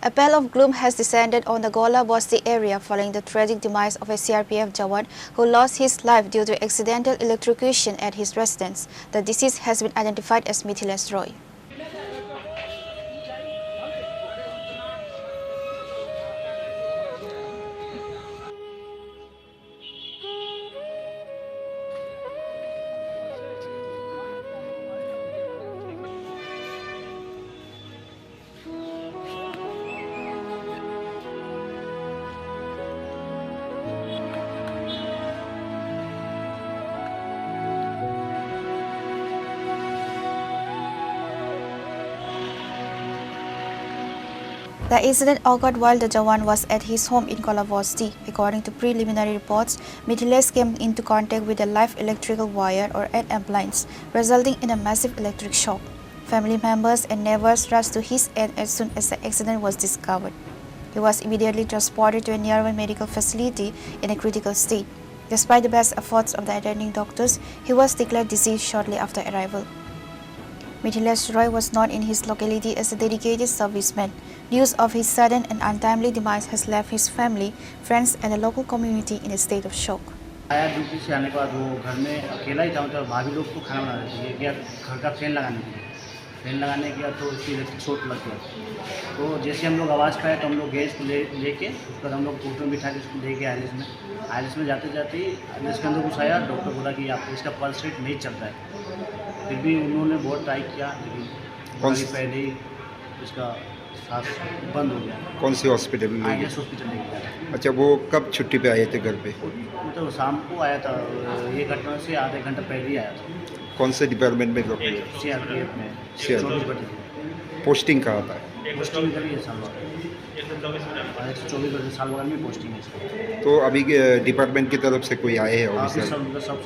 A pall of gloom has descended on the Gola Bosti area following the tragic demise of a CRPF Jawan who lost his life due to accidental electrocution at his residence. The deceased has been identified as Mithilesh Roy. The incident occurred while the Jawan was at his home in Gola Bosti. According to preliminary reports, Mithilesh came into contact with a live electrical wire or an appliance, resulting in a massive electric shock. Family members and neighbors rushed to his aid as soon as the accident was discovered. He was immediately transported to a nearby medical facility in a critical state. Despite the best efforts of the attending doctors, he was declared deceased shortly after arrival. Mithilesh Roy was known in his locality as a dedicated serviceman. News of his sudden and untimely demise has left his family, friends and the local community in a state of shock. आया duty से आने के बाद वो घर में अकेला ही था, मतलब भाभी लोग को खाना बना रहे थे, गया घर का फैन लगाने के लिए। फैन लगाने गया तो उसकी इलेक्ट्रिक शॉर्ट लग गया। तो जैसे हम लोग आवाज़ पाए तो हम लोग गैस को लेके उसके बाद हम लोग ऑटो में बिठा के उसको ले गए आइलिस में जाते जाते ही आइलिस के अंदर कुछ आया। डॉक्टर बोला कि आपको इसका पल्स रेट नहीं चल रहा है। फिर भी उन्होंने बहुत ट्राई किया, लेकिन पहले ही इसका सांस बंद हो गया। कौन सी हॉस्पिटल में? आइलिस हॉस्पिटल ले गया। अच्छा, वो कब छुट्टी पे आए थे घर पे? मतलब शाम को आया था, ये घटना से आधे घंटा पहले ही आया था। कौन से डिपार्टमेंट में? CRPF में 24 बजे। पोस्टिंग कहाँ था? पोस्टिंग करी है सालवार 124 सालवार में पोस्टिंग है। तो अभी डिपार्टमेंट की तरफ से कोई आए हैं ऑफिसर? सब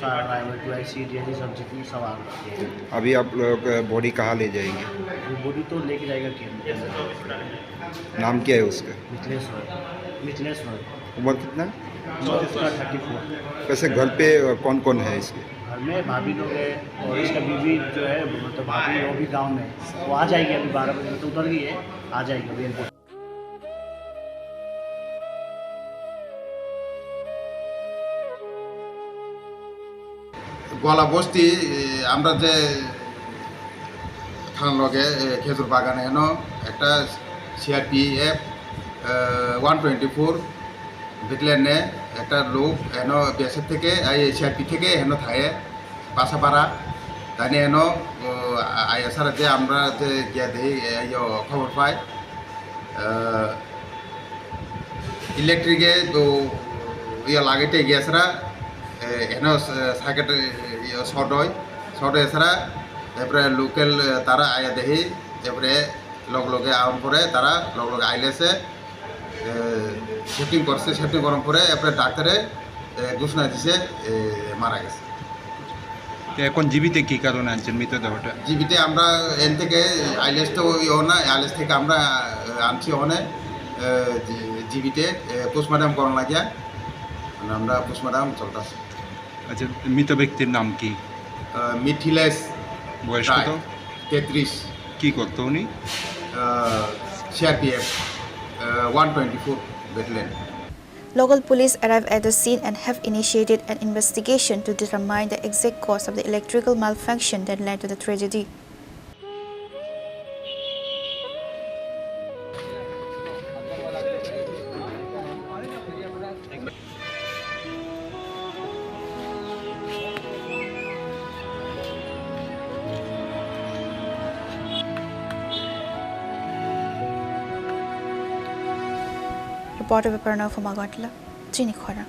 सब जितनी सब आ गए। अभी आप लोग बॉडी कहाँ ले जाएंगे? बॉडी तो लेके जाएगा केम। नाम क्या है उसका? मिथिलेश रॉय। उम्र कितना? 34। वैसे घर पे कौन कौन है इसके? घर में भाभी लोग है और इसका बीवी जो है, मतलब भाभी वो भी गाँव में, वो आ जाएगी अभी 12 बजे तो उतर गई है, आ जाएगी अभी एयरपोर्ट। গোলা বস্তি আমরা যে থানার লগে খেজুর বাগানে হেন একটা CRPF 124 ব্যাটালিয়নে একটা লোক হেন BSF থেকে CRP থেকে হেন থাকে পাশাপাড়া তাই হেন আইএসআর যে আমরা যে গিয়া দেখি খবর পাই ইলেকট্রিকে তো লাগাইতে গিয়েছরা এখানে সার্কিট শর্ট হয় এছাড়া এরপরে লোকাল তারা আয়া দেখি এরপরে লগে আউন পরে তারা লগে আইলেছে সেটিং করছে। সেটিং করার পরে এরপরে ডাক্তারে ঘোষণা দিছে মারা গেছে। এখন জীবিতে কি কারণে আনছেন মৃতদেহটা? জীবিতে আমরা এন থেকে আইলেস তো না, আইলেস থেকে আমরা আনছি ওখানে জীবিতে পোস্টমর্টম করানো লাগিয়া আমরা পোস্টমর্টম চলতেছে। আচ্ছা, মৃত ব্যক্তির নাম কি? মিথিলেশ। বয়স কত? 33। কি করতো উনি? CRPF 124 battalion. Local police arrived at the scene and have initiated an investigation to determine the exact cause of the electrical malfunction that led to the tragedy. Reporter Pranav from Agartala, Chini Khora.